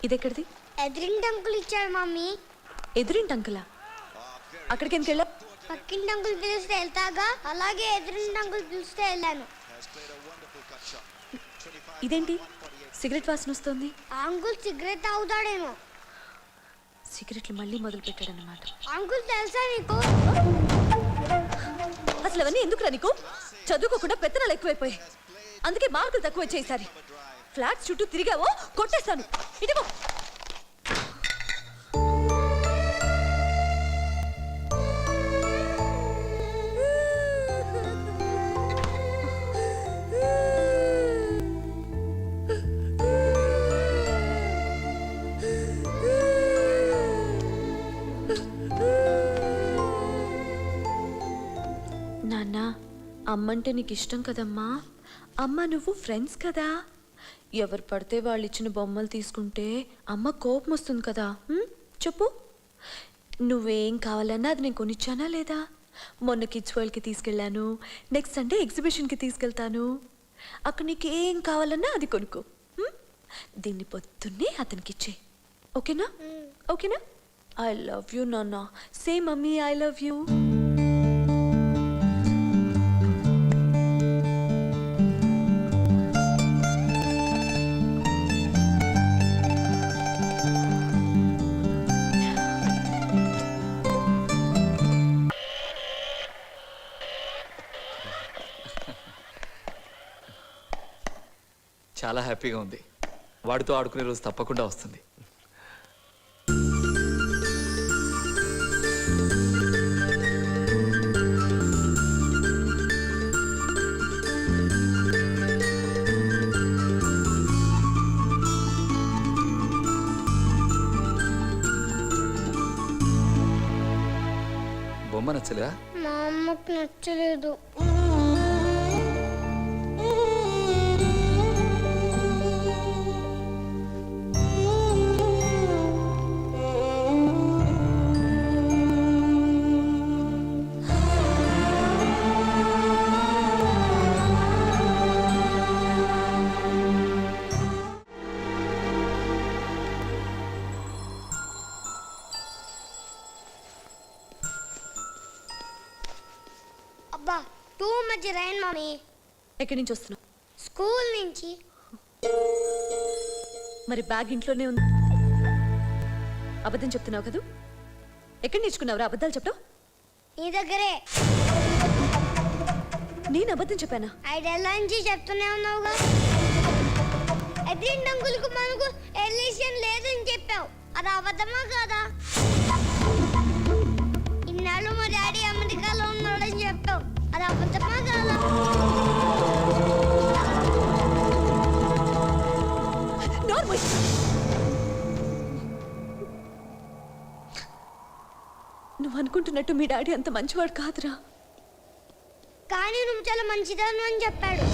ఇదెక్కడిది? ఎదురింటి అంకుల్ ఇచ్చాడు మమ్మీ. ఎదురింటి అంకులా? అక్కడికి ఎందుకు వెళ్ళావు? పక్కింటి అంకుల్ పిలిస్తే వెళ్తాగా, అలాగే ఎదురింటి అంకుల్ పిలిస్తే వెళ్ళాను. ఇదేంటి సిగరెట్ వాసన వస్తుంది? ఆ అంకుల్ సిగరెట్ తాగుతాడేమో. సిగరెట్లు మళ్ళీ మొదలు పెట్టాడన్నమాట. అంకుల్ తెలుసా నీకు? అసలు అవన్నీ ఎందుకురా నీకు? చదువుకోకుండా పెత్తనాలు ఎక్కువైపోయాయి, అందుకే మార్కులు తక్కువ వచ్చాయి. ఈసారి ఫ్లాట్స్ చుట్టూ తిరిగావో కొట్టేస్తాను. ఇదిగో నాన్న, అమ్మంటే నీకు ఇష్టం కదమ్మా. అమ్మ నువ్వు ఫ్రెండ్స్ కదా. ఎవరు పడితే వాళ్ళు ఇచ్చిన బొమ్మలు తీసుకుంటే అమ్మ కోపం వస్తుంది కదా. చెప్పు, నువ్వేం కావాలన్నా అది నేను కొనిచ్చానా లేదా? మొన్న కిడ్స్ వరల్డ్కి తీసుకెళ్ళాను, నెక్స్ట్ సండే ఎగ్జిబిషన్కి తీసుకెళ్తాను. అక్కడ నీకు ఏం కావాలన్నా అది కొనుక్కో. దీన్ని పొద్దున్నే అతనికి ఇచ్చే. ఓకేనా? ఓకేనా? ఐ లవ్ యూ నాన్న. సే మమ్మీ ఐ లవ్ యూ. చాలా హ్యాపీగా ఉంది. వాడితో ఆడుకునే రోజు తప్పకుండా వస్తుంది. బొమ్మ నచ్చలేదా? మా అమ్మకు నచ్చలేదు. అబ్బా టూ మచ్ రైన్ మమ్మీ. ఎక్కడి నుంచి వస్తున్నావు? స్కూల్ నుంచి. మరి బ్యాగ్ ఇంట్లోనే ఉంది. అబద్ధం చెప్తున్నావు కదూ? ఎక్కడి నేర్చుకున్నావురా అబద్ధాలు చెప్పడం? నీ దగ్గరే. నేను అబద్ధం చెప్పానా? ఐడెల్ నుంచి చెప్తూనే ఉన్నావుగా. ఎదురింటి అంకుల్కు మనకు రిలేషన్ లేదని చెప్పావు, అది అబద్ధమా కాదా? ఇన్నాళ్ళు మా డాడీ అమెరికాలో ఉన్నాడని చెప్పావు, అది అబద్ధమా కాదా? నువ్వు అనుకుంటున్నట్టు మీ డాడీ అంత మంచివాడు కాదురా. కానీ నువ్వు చాలా మంచిదాను అని చెప్పాడు.